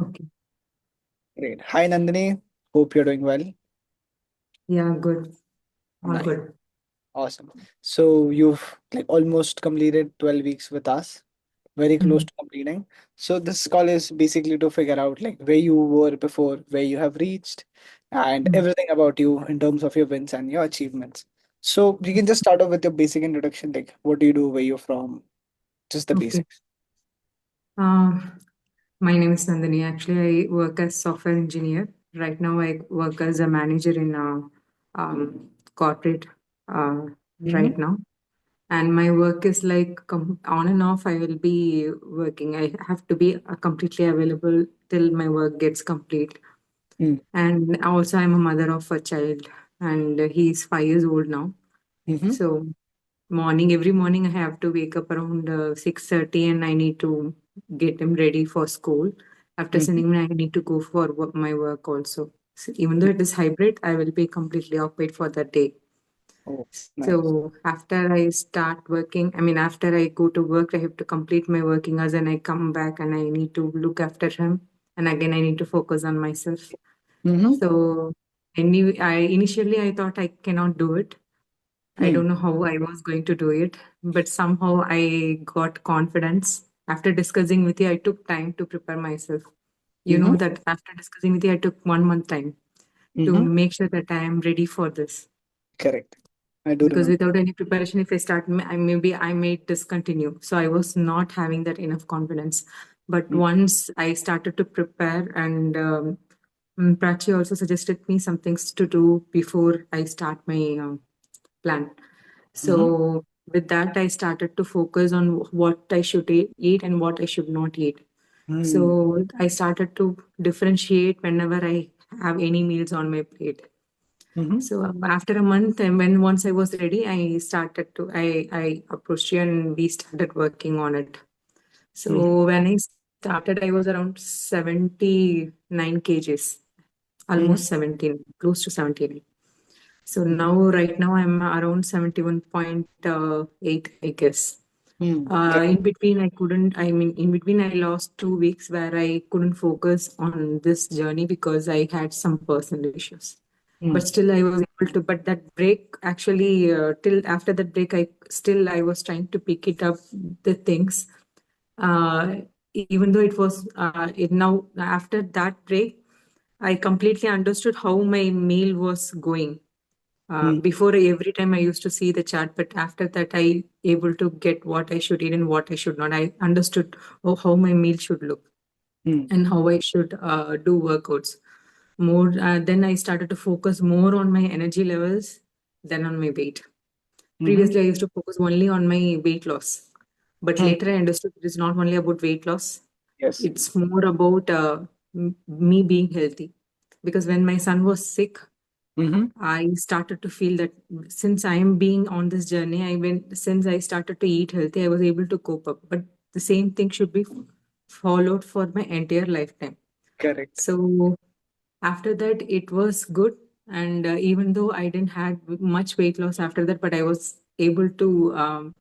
Okay. Great. Hi, Nandhini. Hope you're doing well. Yeah, good. All Nice. good. Awesome. So you've like almost completed 12 weeks with us, very close Mhm. to completing. So this call is basically to figure out like where you were before, where you have reached, and Mm. everything about you in terms of your wins and your achievements. So you can just start off with your basic introduction, like what do you do, where you're from, just the Okay. basics. Um, my name is Nandhini. Actually, I work as software engineer. Right now, I work as a manager in a corporate uh, Mm-hmm. right now. And my work is like on and off. I will be working. I have to be completely available till my work gets complete. And also, I'm a mother of a child, and he's 5 years old now. Mm-hmm. So every morning I have to wake up around 6:30, and I need to get him ready for school. After Mm-hmm. sending him, I need to go for my work also. So even though it is hybrid, I will be completely occupied for that day. Oh, nice. So after I start working, I mean, after I go to work, I have to complete my working hours, and I come back and I need to look after him. And again, I need to focus on myself. Mm-hmm. So initially I thought I cannot do it. I Hmm. don't know how I was going to do it, but somehow I got confidence. After discussing with you, I took time to prepare myself. You Mm-hmm. know that after discussing with you, I took 1 month time to Mm-hmm. make sure that I am ready for this. Correct. I do Because remember. without any preparation, if I start, maybe I may discontinue. So I was not having that enough confidence. But once I started to prepare, and Prachi also suggested me some things to do before I start my plan. Mm-hmm. So with that, I started to focus on what I should eat and what I should not eat. Hmm. So I started to differentiate whenever I have any meals on my plate. Mm-hmm. So after a month, and when once I was ready, I approached you and we started working on it. Mm-hmm. So when I started, I was around 79 kgs, Mm-hmm. almost 17, close to 17. So right now I'm around 71.8, I guess. Hmm. Correct. In between, I lost 2 weeks where I couldn't focus on this journey because I had some personal issues. Hmm. But still, I was able to. But that break, actually, till after that break, I was trying to pick it up, the things. Uh, Even though it now after that break, I completely understood how my meal was going. Hmm. Before, every time I used to see the chart, but after that I able to get what I should eat and what I should not. I understood how my meal should look Hmm. and how I should do workouts. Then I started to focus more on my energy levels than on my weight. Mm-hmm. Previously, I used to focus only on my weight loss, but Hmm. later I understood it is not only about weight loss. Yes. It's more about me being healthy. Because when my son was sick, Mm-hmm. I started to feel that since I am being on this journey, since I started to eat healthy, I was able to cope up. But the same thing should be followed for my entire lifetime. Correct. So after that, it was good. And even though I didn't had much weight loss after that, but I was able to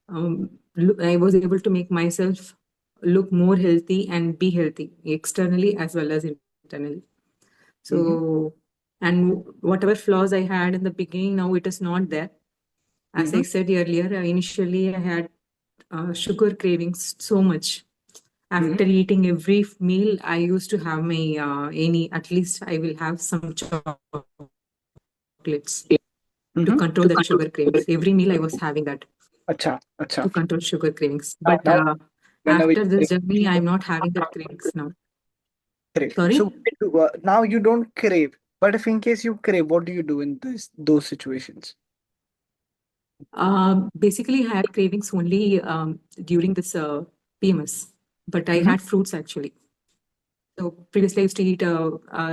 I was able to make myself look more healthy and be healthy externally as well as internally. Mm-hmm. So, and whatever flaws I had in the beginning, now it is not there. As I Mm-hmm. said earlier, initially I had sugar cravings so much. Mm-hmm. After eating every meal, I used to have my at least I will have some chocolates to control Mm-hmm. that sugar cravings. Every meal I was having that Acha. to Acha. control sugar cravings. Now, But now, whenever you after this crave, journey, I'm not having that cravings now. correct. So Sorry? now you don't crave, but if in case you crave, what do you do in those situations? Basically, I had cravings only during this PMS, but I Mm-hmm. had fruits actually. So previously, I used to eat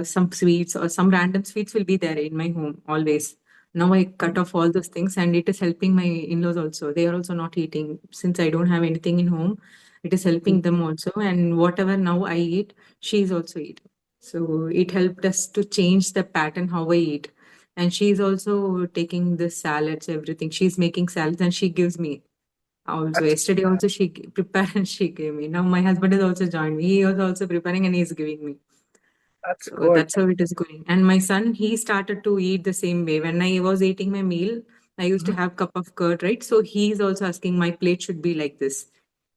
some sweets or some random sweets will be there in my home always. Now I cut off all those things, and it is helping my in-laws also. They are also not eating since I don't have anything in home. It is helping them also, and whatever now I eat, she is also eating. So it helped us to change the pattern how I eat. And she is also taking the salads, everything. She's making salads and she gives me. Also, That's yesterday also prepared and she gave me. Now my husband has also joined me. He was also preparing and he's giving me. that's So good. that's how it is going. And my son, he started to eat the same way. When I was eating my meal, I used to Mhm. have cup of curd, right? So he's also asking my plate should be like this.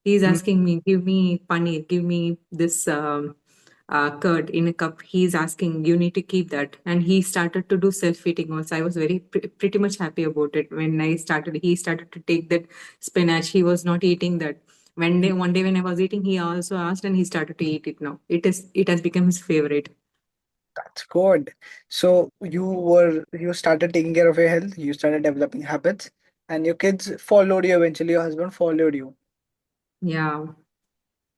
He's Mm. asking me, give me paneer, give me this curd in a cup. He's asking, you need to keep that. And he started to do self-feeding also. I was very pretty much happy about it. When I started, he started to take that spinach. He was not eating that. One day when I was eating, he also asked and he started to eat it now. It has become his favorite. That's good. So you started taking care of your health, you started developing habits, and your kids followed you eventually, your husband followed you. Yeah.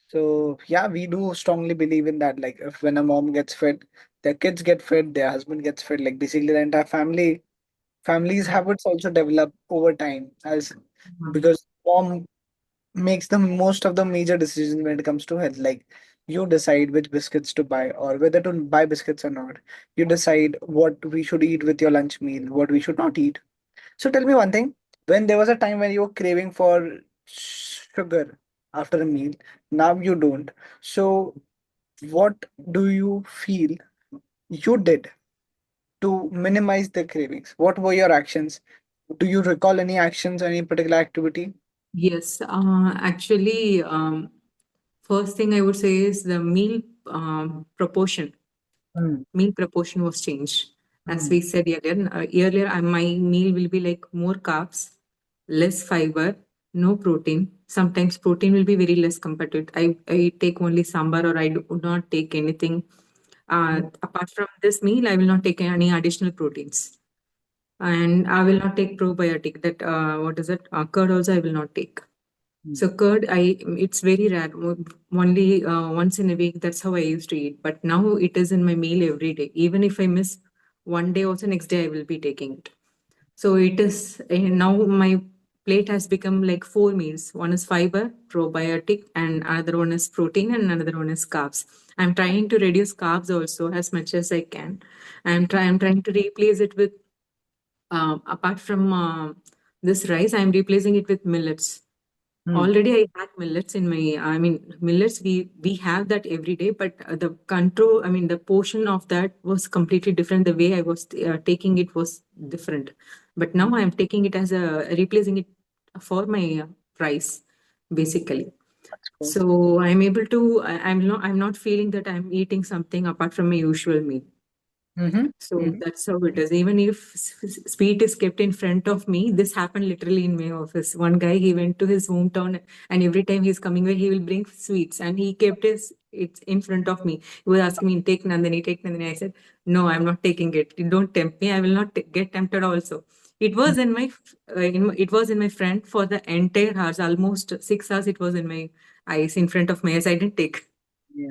So yeah, we do strongly believe in that. Like if when a mom gets fed, their kids get fed, their husband gets fed, like basically the entire family's habits also develop over time as Mhm. because mom makes the most of the major decisions when it comes to health. Like you decide which biscuits to buy or whether to buy biscuits or not. You decide what we should eat with your lunch meal, what we should not eat. So tell me one thing. When there was a time when you were craving for sugar after a meal, now you don't. So what do you feel you did to minimize the cravings? What were your actions? Do you recall any actions, any particular activity? Yes, actually, first thing I would say is the proportion. Mm, Meal proportion was changed. As mm, we said earlier my meal will be like more carbs, less fiber, no protein. Sometimes protein will be very less compared to it. I take only sambar or I do not take anything. mm, Apart from this meal, I will not take any additional proteins. And I will not take probiotic. That what is it? Curd also I will not take. mm, So curd, it's very rare. Only once in a week. That's how I used to eat. But now it is in my meal every day. Even if I miss one day, also next day I will be taking it. So it is now my plate has become like four meals. One is fiber, probiotic, and another one is protein, and another one is carbs. I'm trying to reduce carbs also as much as I can. I'm trying to replace it with apart from this rice, I'm replacing it with millets. mm, Already I had millets in my, I mean, millets, we have that every day, but the control, I mean, the portion of that was completely different. The way I was taking it was different. But now mm. I'm taking it as replacing it for my rice, basically. That's good. So I'm able to, I'm not feeling that I'm eating something apart from my usual meal. Mm-hmm. So Mm-hmm. that's how it is. Even if sweet is kept in front of me, this happened literally in my office. One guy, he went to his hometown, and every time he's coming here, he will bring sweets, and he kept his it's in front of me. He was asking me, "Take Nandini, take Nandini." I said, "No, I'm not taking it. You don't tempt me. I will not get tempted." Also, it was in it was in my friend for the entire hours, almost 6 hours. It was in my eyes, in front of my eyes. I didn't take. Yeah,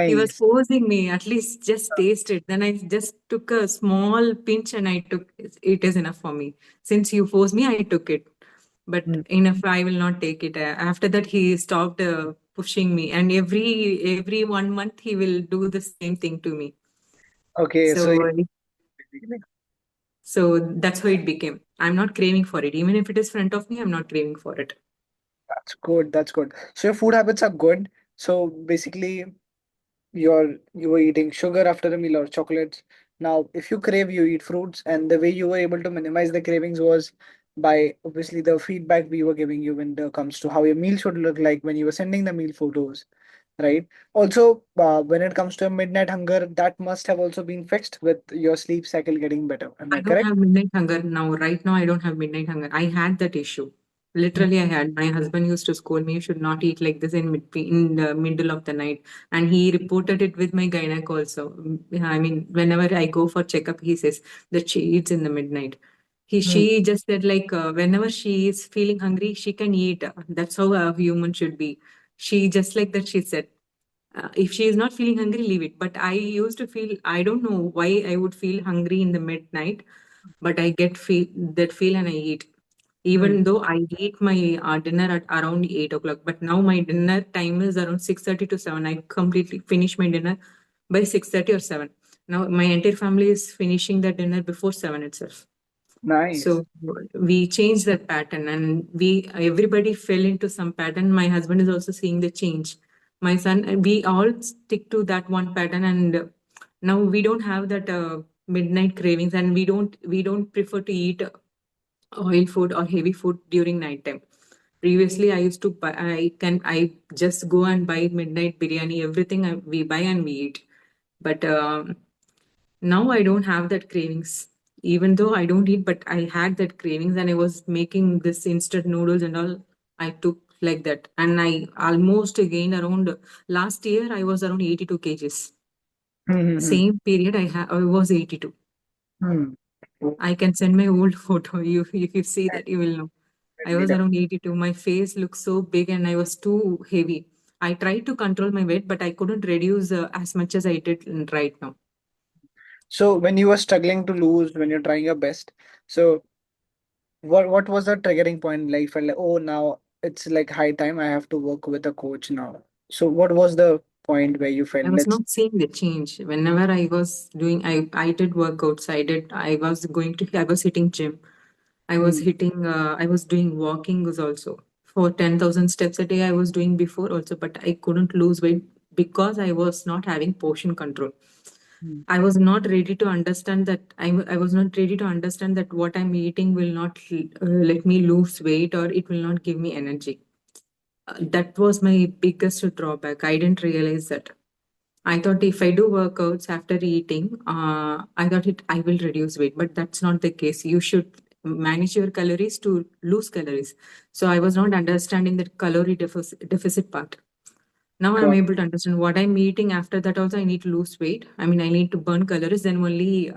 He was nice. forcing me, at least just taste it. Then I just took a small pinch and I took it is enough for me. Since you forced me, I took it. But Mm. enough, I will not take it. After that, he stopped pushing me, and every 1 month he will do the same thing to me. Okay, so So basically, so that's how it became. I'm not craving for it, even if it is front of me. I'm not craving for it. that's good. That's good. So your food habits are good. So basically, you were eating sugar after a meal or chocolates. Now, if you crave, you eat fruits, and the way you were able to minimize the cravings was by obviously the feedback we were giving you when it comes to how your meal should look like when you were sending the meal photos, right? Also, when it comes to a midnight hunger, that must have also been fixed with your sleep cycle getting better. Am I I don't correct? have midnight hunger now. Right now, I don't have midnight hunger. I had that issue. Mm, Literally, I had. My husband used to scold me, you should not eat like this in the middle of the night. And he reported it with my gynec also. Yeah, I mean, whenever I go for checkup, he says that she eats in the midnight. mm, She just said like whenever she is feeling hungry, she can eat. That's how a human should be. She just like that. She said if she is not feeling hungry, leave it. But I used to feel, I don't know why I would feel hungry in the midnight, but I get feel and I eat. mm. Even though I eat my dinner at around 8 o'clock, but now my dinner time is around 6:30 to 7. I completely finish my dinner by 6:30 or 7. Now my entire family is finishing their dinner before 7 itself. Nice. So we changed that pattern, and we everybody fell into some pattern. My husband is also seeing the change. My son, we all stick to that one pattern, and now we don't have that midnight cravings, and we don't prefer to eat oil food or heavy food during night time. Previously, I used to buy. I just go and buy midnight biryani. Everything we buy and we eat. But now I don't have that cravings. Even though I don't eat, but I had that cravings, and I was making this instant noodles and all. I took like that, and I almost gained around last year. I was around 82 kgs. Mm-hmm. Same period, I was 82. Hmm. I can send my old photo. You if you see that, you will know. I Definitely, was definitely. around 82. My face looked so big, and I was too heavy. I tried to control my weight, but I couldn't reduce as much as I did right now. So when you were struggling to lose, when you're trying your best, so what was the triggering point? Like, you felt like, oh, now it's like high time. I have to work with a coach now. So what was the point where you felt I was let's? not seeing the change. Whenever I was doing, I did workouts. I was hitting gym. Hmm. I was doing walking also. For 10,000 steps a day, I was doing before also, but I couldn't lose weight because I was not having portion control. Hmm. I was not ready to understand that I was not ready to understand that what I'm eating will not let me lose weight, or it will not give me energy. That was my biggest drawback. I didn't realize that. I thought if I do workouts after eating, I thought I will reduce weight, but that's not the case. You should manage your calories to lose calories. So I was not understanding the deficit part. Now I'm Got able to understand what I'm eating. After that, also I need to lose weight. I mean, I need to burn calories. Then only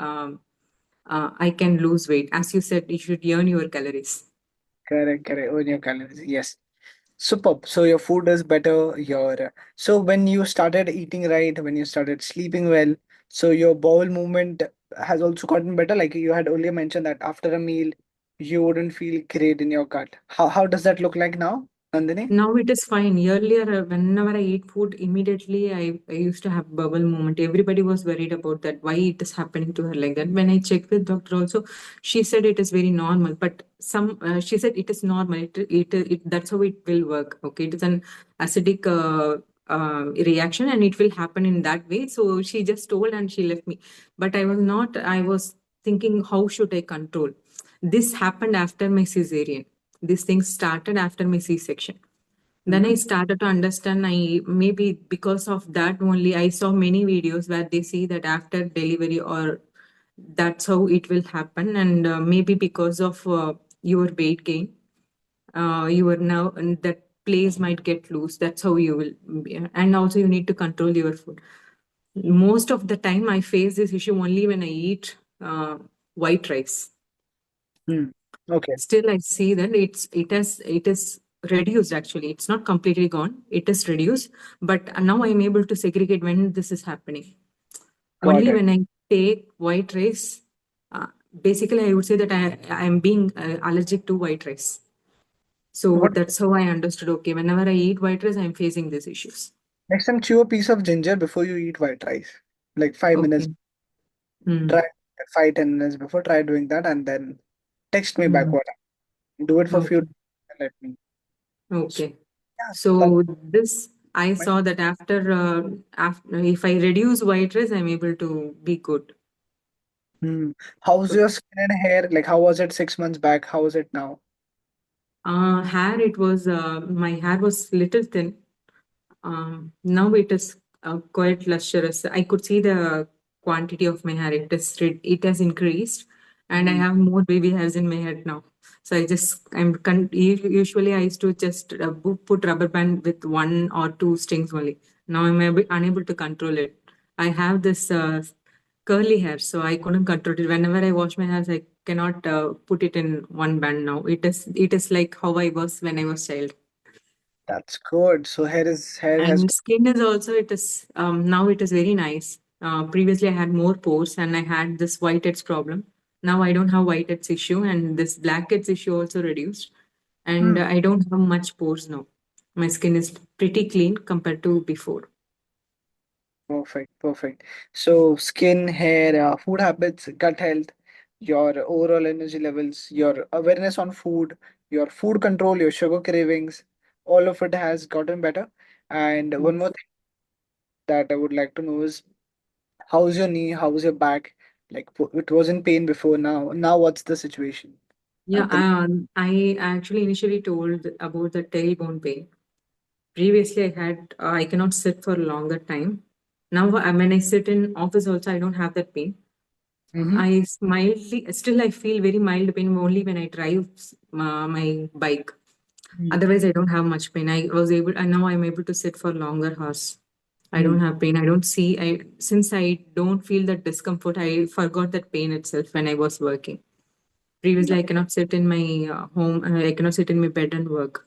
I can lose weight. As you said, you should earn your calories. correct, correct. On your calories, yes. Superb. So your food is better. Your so when you started eating right, when you started sleeping well, so your bowel movement has also gotten better. Like you had earlier mentioned that after a meal, you wouldn't feel great in your gut. How does that look like now, Nandini? Now it is fine. Earlier, whenever I eat food, immediately I used to have bubble moment. Everybody was worried about that, why it is happening to her like that. When I checked with doctor also, she said it is very normal. But she said it is normal. That's how it will work. Okay, it is an acidic reaction, and it will happen in that way. So she just told and she left me. But I was not. I was thinking, how should I control? This happened after my cesarean. These things started after my C-section. Then I Mm-hmm. started to understand. I maybe because of that only I saw many videos where they say that after delivery, or that's how it will happen, and maybe because of your weight gain, you are now and that place might get loose. That's how you will be. And also you need to control your food. Most of the time I face this issue only when I eat white rice. Hmm. Okay, Still I see that it is reduced. Actually, it's not completely gone, it is reduced. But now I'm able to segregate when this is happening. got Only it. when I take white rice, uh, basically I would say that I'm being allergic to white rice. So What that's how I understood, okay, whenever I eat white rice I'm facing these issues. next time chew a piece of ginger before you eat white rice. Like 5 minutes. Okay. Hmm. Try 5-10 minutes before. Try doing that and then text me back Hmm. what. Do it for few Okay. days and let me. So, Okay. yeah, So this I saw that after if I reduce white rice, I'm able to be good. hmm. How's your skin and hair? Like, how was it 6 months back? How is it now? Hair, it was my hair was little thin. Now it is quite lustrous. I could see the quantity of my hair. It has increased, and I Hmm. have more baby hairs in my head now. So usually I used to just put rubber band with one or two strings only. Now I'm unable to control it. I have this curly hair, so I couldn't control it. Whenever I wash my hair, I cannot put it in one band now. It is like how I was when I was child. That's good. So hair has And skin is also, it is now it is very nice. Previously I had more pores and I had this whiteheads problem. Now I don't have whiteheads issue, and this blackheads issue also reduced. And hmm, I don't have much pores now. My skin is pretty clean compared to before. perfect, perfect. So skin, hair, food habits, gut health. your overall energy levels, your awareness on food, your food control, your sugar cravings, all of it has gotten better. And one more Yes. thing that I would like to know is, how's your knee? How's your back? Like it was in pain before. Now what's the situation Yeah, at the? I actually initially told about the tailbone pain. Previously, I cannot sit for a longer time. Now, when I sit in office also, I don't have that pain. Mm-hmm. Still I feel very mild pain only when I drive my bike. Otherwise, I don't have much pain. And now I'm able to sit for longer hours. I don't Mm-hmm. have pain. Since I don't feel that discomfort, I forgot that pain itself when I was working. Previously, I cannot sit in my home, I cannot sit in my bed and work.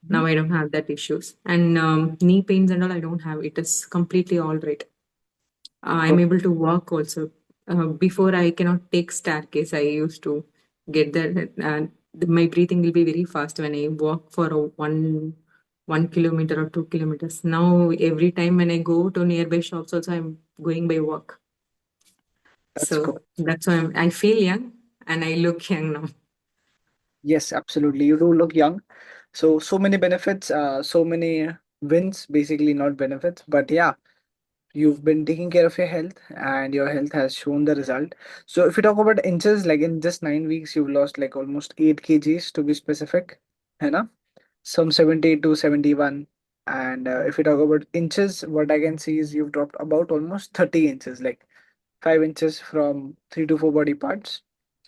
Now I don't have that issues. And knee pains and all, I don't have. It is completely all right. I'm able to walk also. Before I cannot take staircase. I used to get there. My breathing will be very fast when I walk for 1 kilometer or 2 kilometers. Now every time when I go to nearby shops, also I'm going by walk. That's cool. So that's why I feel young and I look young now. Yes, absolutely. You do look young. So many benefits, so many wins, basically not benefits. But yeah, you've been taking care of your health and your health has shown the result. So if you talk about inches, like in just 9 weeks, you've lost like almost 8 kgs to be specific. है ना? Some 70 to 71. And if you talk about inches, what I can see is you've dropped about almost 30 inches, like 5 inches from 3 to 4 body parts.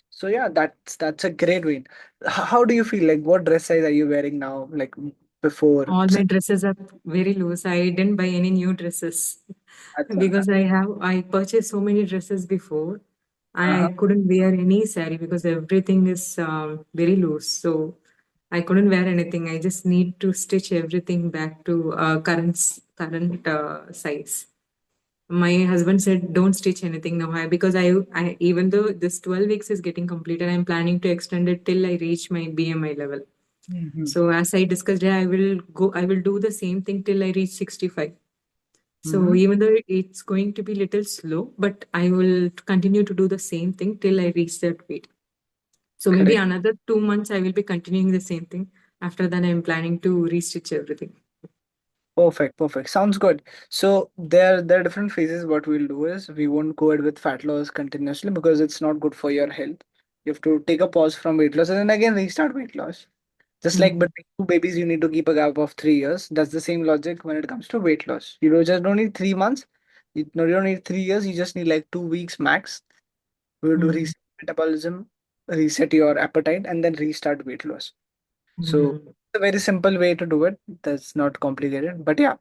So yeah, that's a great win. How do you feel? Like what dress size are you wearing now? Like before? All my dresses are very loose. I didn't buy any new dresses Acha. because I purchased so many dresses before. Uh-huh. I couldn't wear any saree because everything is very loose. So I couldn't wear anything. I just need to stitch everything back to current size. My husband said, "Don't stitch anything now." Because I even though this 12 weeks is getting completed, I'm planning to extend it till I reach my BMI level. Mm-hmm. So as I discussed, I will do the same thing till I reach 65. So Mm-hmm. even though it's going to be little slow, but I will continue to do the same thing till I reach that weight. So maybe Correct. another 2 months I will be continuing the same thing. After that, I'm planning to restitch everything. Perfect, perfect. Sounds good. So there are different phases. What we'll do is we won't go ahead with fat loss continuously because it's not good for your health. You have to take a pause from weight loss and then again restart weight loss. Just like Mhm. between two babies, you need to keep a gap of 3 years. That's the same logic when it comes to weight loss. You don't need 3 months. You don't need 3 years. You just need like 2 weeks max. We will do Mhm. reset metabolism, reset your appetite, and then restart weight loss. So Mhm. it's a very simple way to do it. That's not complicated. But yeah,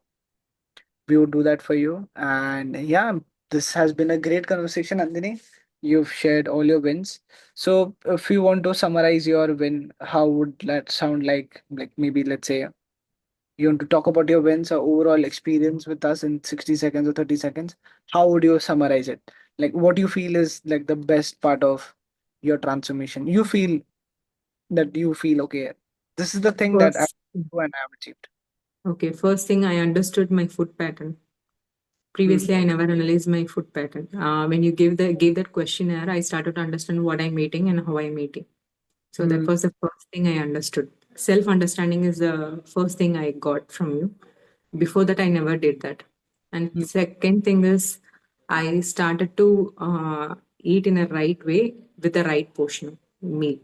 we would do that for you. And yeah, this has been a great conversation, Nandini. You've shared all your wins. So if you want to summarize your win, how would that sound like? Like maybe let's say you want to talk about your wins or overall experience with us in 60 seconds or 30 seconds. How would you summarize it? Like what you feel is like the best part of your transformation. You feel okay. This is the thing that I First, do and I have achieved. okay, first thing I understood my food pattern. Mhm. Previously, I never analyzed my food pattern. When you gave that questionnaire, I started to understand what I'm eating and how I'm eating. So that Mm, was the first thing I understood. Self understanding is the first thing I got from you. Before that, I never did that. And mm, second thing is, I started to eat in a right way with the right portion of meal,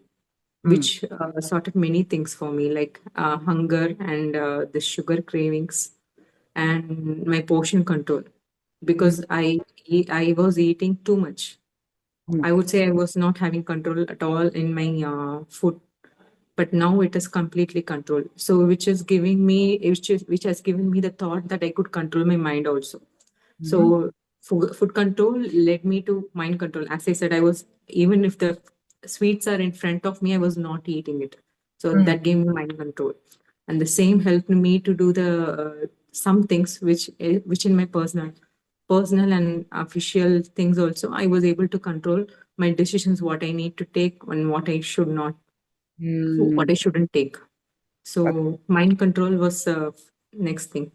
mm, which sorted many things for me, like hunger and the sugar cravings and my portion control. mm, Because I was eating too much. mm, I would say I was not having control at all in my food, but now it is completely controlled. So which has given me the thought that I could control my mind also. mhm, So food control led me to mind control. As I said, I was even if the sweets are in front of me, I was not eating it. So mm, that gave me mind control, and the same helped me to do the some things which in my personal and official things also I was able to control my decisions, what I need to take and what mm. I shouldn't take. So mind control was next thing.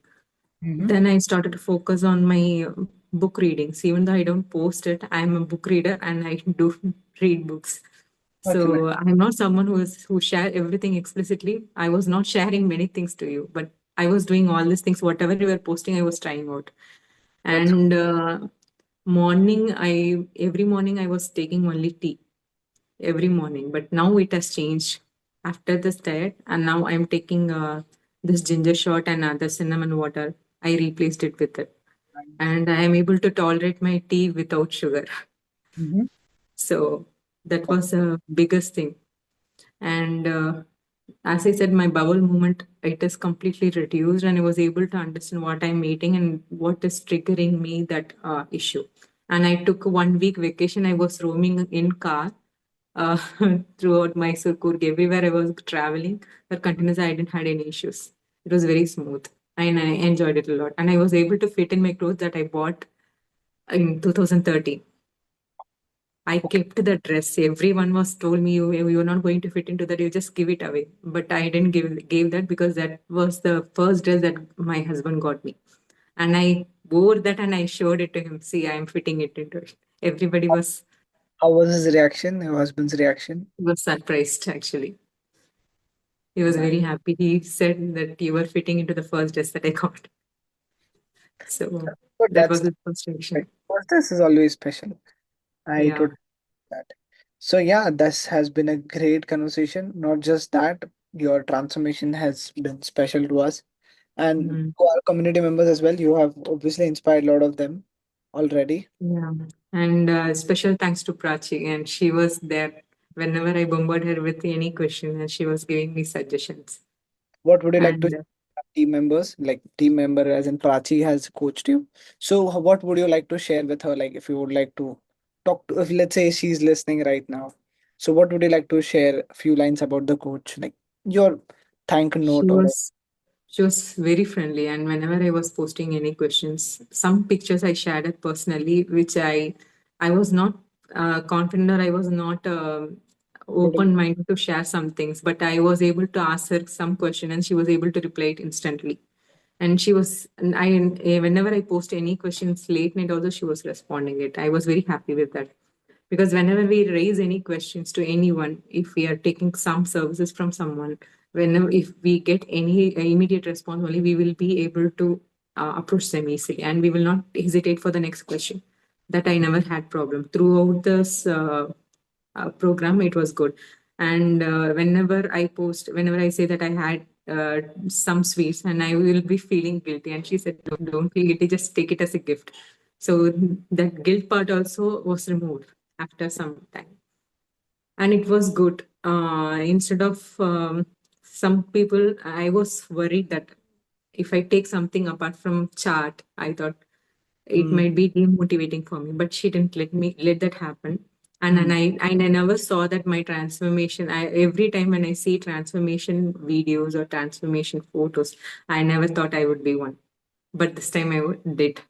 Mhm. Then I started to focus on my book readings. Even though I don't post it, I'm a book reader and I do read books. Okay, man. So I'm not someone who share everything explicitly. I was not sharing many things to you, but I was doing all these things. Whatever you were posting, I was trying out. That's And every morning I was taking only tea every morning, but now it has changed after this diet, and now I'm taking this ginger shot and other cinnamon water. I replaced it with it, nice. and I am able to tolerate my tea without sugar. Mm-hmm. So that was the biggest thing. And as I said, my bowel movement, it is completely reduced, and I was able to understand what I'm eating and what is triggering me that issue. And I took 1 week vacation. I was roaming in car uh, throughout Mysore, Coorg, everywhere I was traveling. But continuously, I didn't had any issues. It was very smooth, and I enjoyed it a lot. And I was able to fit in my clothes that I bought in 2013. I Okay. kept the dress. Everyone was told me you're not going to fit into that. You just give it away. But I didn't gave that because that was the first dress that my husband got me, and I wore that and I showed it to him. See, I'm fitting it into it. Everybody How was his reaction? Your husband's reaction? was surprised actually. He was Nice. very happy. He said that you were fitting into the first dress that I got. So But that that's was his first reaction. like, first, this is always special. I Yeah. totally get that. So yeah, this has been a great conversation. Not just that, your transformation has been special to us and Mhm. to our community members as well. You have obviously inspired a lot of them already. Yeah. And special thanks to Prachi. And she was there whenever I bombarded her with any question, and she was giving me suggestions. What would you like to And share with our team members? Like team member as in Prachi has coached you. So what would you like to share with her? Like if you would like to talk to, if let's say she's listening right now. So what would you like to share a few lines about the coach? Like your thank she note or was she was very friendly. And whenever I was posting any questions, some pictures I shared it personally, which I was not confident, or I was not what open minded to share some things, but I was able to ask her some question, and she was able to reply it instantly. And she was, and whenever I post any questions late night, also she was responding it. I was very happy with that, because whenever we raise any questions to anyone, if we are taking some services from someone, whenever if we get any immediate response only, we will be able to approach them easily, and we will not hesitate for the next question. That I never had problem throughout this program. It was good. And whenever I say that I had some sweets, and I will be feeling guilty, and she said, don't feel guilty, just take it as a gift. So that guilt part also was removed after some time, and it was good. Instead of some people, I was worried that if I take something apart from chart, I thought it mm, might be demotivating for me, but she didn't let that happen. And mm, then I never saw that my transformation. Every time when I see transformation videos or transformation photos, I never thought I would be one, but this time did.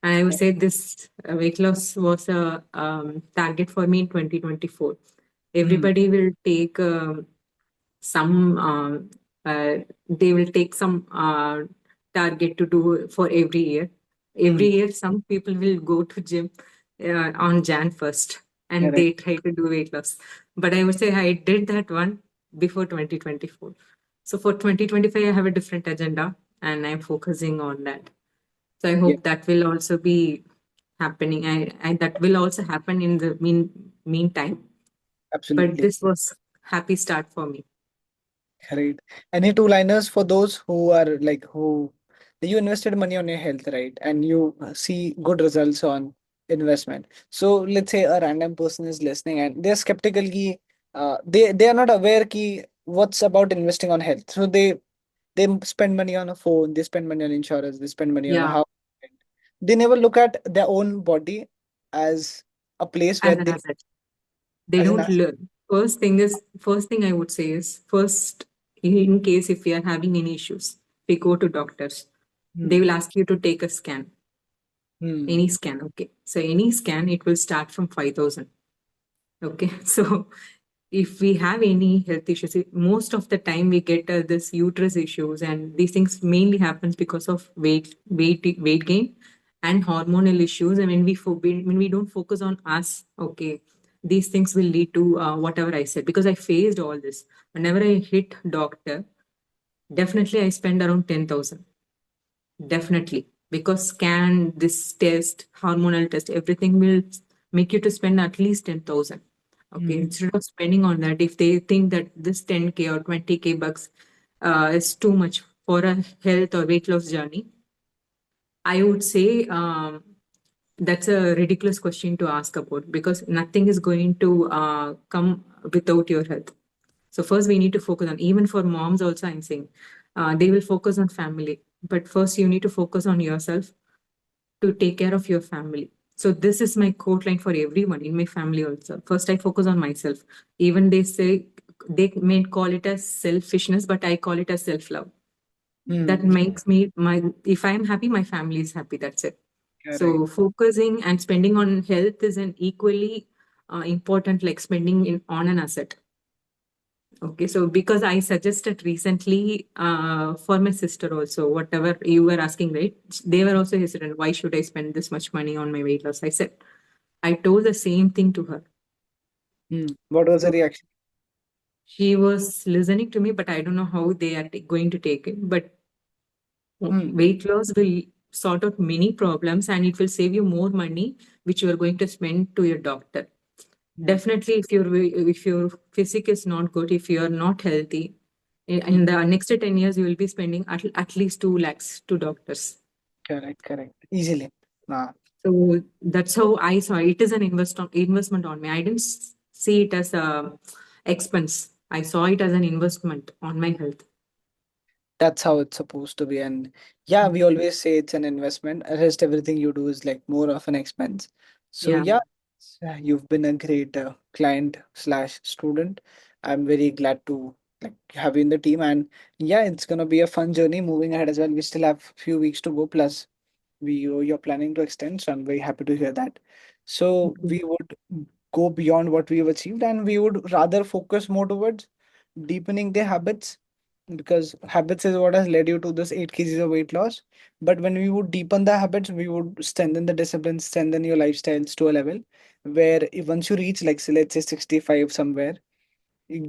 And I would say this weight loss was a target for me in 2024. mm, Everybody will take some they will take some target to do for every year. mm. Every year some people will go to gym on Jan 1st, and Correct. they try to do weight loss, but I would say I did that one before 2024. So for 2025 I have a different agenda, and I'm focusing on that. So I Yeah, hope that will also be happening. I that will also happen in the meantime, but absolutely. this was happy start for me. Great. Any two-liners for those who are like who you invested money on your health, right? And you see good results on investment. So let's say a random person is listening and they're skeptical ki, they are not aware ki what's about investing on health. So they spend money on a phone, they spend money on insurance, they spend money on a Yeah, house. They never look at their own body as a place where as an they asset. They as an don't asset. learn. First thing I would say is, first, in case if we are having any issues, we go to doctors. They Hmm. will ask you to take a scan, Hmm. any scan. Okay. So any scan, it will start from 5,000. Okay. So if we have any health issues, most of the time we get this uterus issues, and these things mainly happens because of weight gain and hormonal issues. And when we don't focus on us, okay, these things will lead to whatever I said, because I faced all this. Whenever I hit doctor, definitely I spend around 10,000. Definitely. Because scan, this test, hormonal test, everything will make you to spend at least 10,000. Okay. Mm. Instead of spending on that, if they think that this 10K or 20K bucks is too much for a health or weight loss journey, I would say that's a ridiculous question to ask about, because nothing is going to come without your health. So first we need to focus on, even for moms also I'm saying, they will focus on family. But first you need to focus on yourself to take care of your family. So this is my quote line for everyone in my family also. First I focus on myself. Even they say, they may call it as selfishness, but I call it as self-love. That Mm. makes me my, if I'm happy, my family is happy. That's it. Correct. So focusing and spending on health is an equally important like spending in on an asset. Okay, so because I suggested recently for my sister also, whatever you were asking, right? They were also hesitant. Why should I spend this much money on my weight loss? I said, I told the same thing to her. Mm. What was the So reaction? she was listening to me, but I don't know how they are going to take it. But Mm. weight loss will sort out many problems and it will save you more money, which you are going to spend to your doctor. Mm. Definitely, if your physique is not good, if you are not healthy, Mm. in the next 10 years, you will be spending at least 2 lakhs to doctors. Correct, correct. Easily. Ah. So that's how I saw it. It is an investment on me. I didn't see it as a expense. I saw it as an investment on my health. That's how it's supposed to be. And yeah, we always say it's an investment. Rest everything you do is like more of an expense. So Yeah. yeah, you've been a great client slash student. I'm very glad to like have you in the team. And yeah, it's gonna be a fun journey moving ahead as well. We still have few weeks to go. Plus, you're planning to extend, so I'm very happy to hear that. So Okay. we would go beyond what we've achieved, and we would rather focus more towards deepening the habits, because habits is what has led you to this 8 kgs of weight loss. But when we would deepen the habits, we would strengthen the discipline, strengthen your lifestyles to a level where once you reach, like, say, let's say 65 somewhere,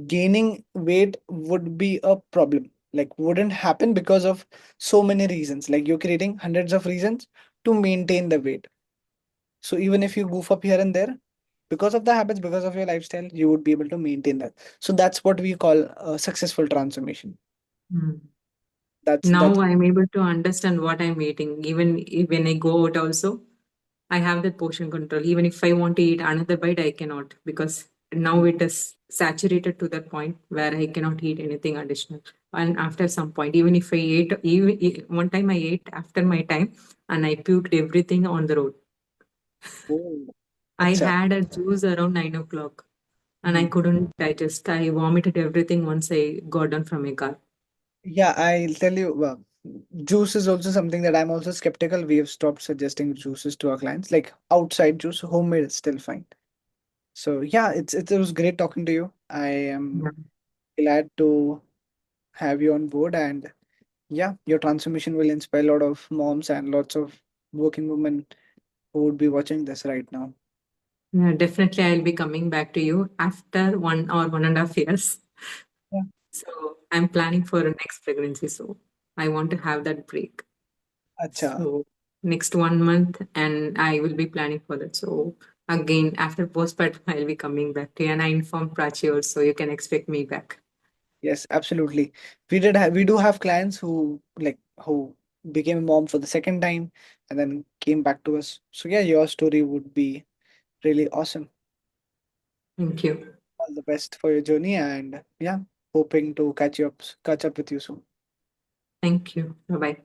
gaining weight would be a problem. Like, wouldn't happen because of so many reasons. Like, you're creating hundreds of reasons to maintain the weight. So even if you goof up here and there, because of the habits, because of your lifestyle, you would be able to maintain that. So that's what we call a successful transformation. Hmm. That's Now I'm able to understand what I'm eating. Even when I go out, also, I have that portion control. Even if I want to eat another bite, I cannot, because now it is saturated to that point where I cannot eat anything additional. And after some point, even if I ate, one time I ate after my time and I puked everything on the road. oh, I acha. had a juice around 9 o'clock and I Hmm. couldn't digest. I vomited everything once I got down from my car. Yeah, I'll tell you, juice is also something that I'm also skeptical. We have stopped suggesting juices to our clients, like outside juice, homemade is still fine. So yeah, it was great talking to you. I am Yeah. glad to have you on board, and yeah, your transformation will inspire a lot of moms and lots of working women who would be watching this right now. Yeah, definitely I'll be coming back to you after 1 or 1.5 years. Yeah. So I'm planning for a next pregnancy. So I want to have that break. Acha. So next 1 month, and I will be planning for that. So again, after postpartum, I'll be coming back to you, and I informed Prachi also. You can expect me back. Yes, absolutely. We do have clients who became a mom for the second time and then came back to us. So yeah, your story would be really awesome. Thank you. All the best for your journey, and yeah, hoping to catch up with you soon. Thank you. Bye bye.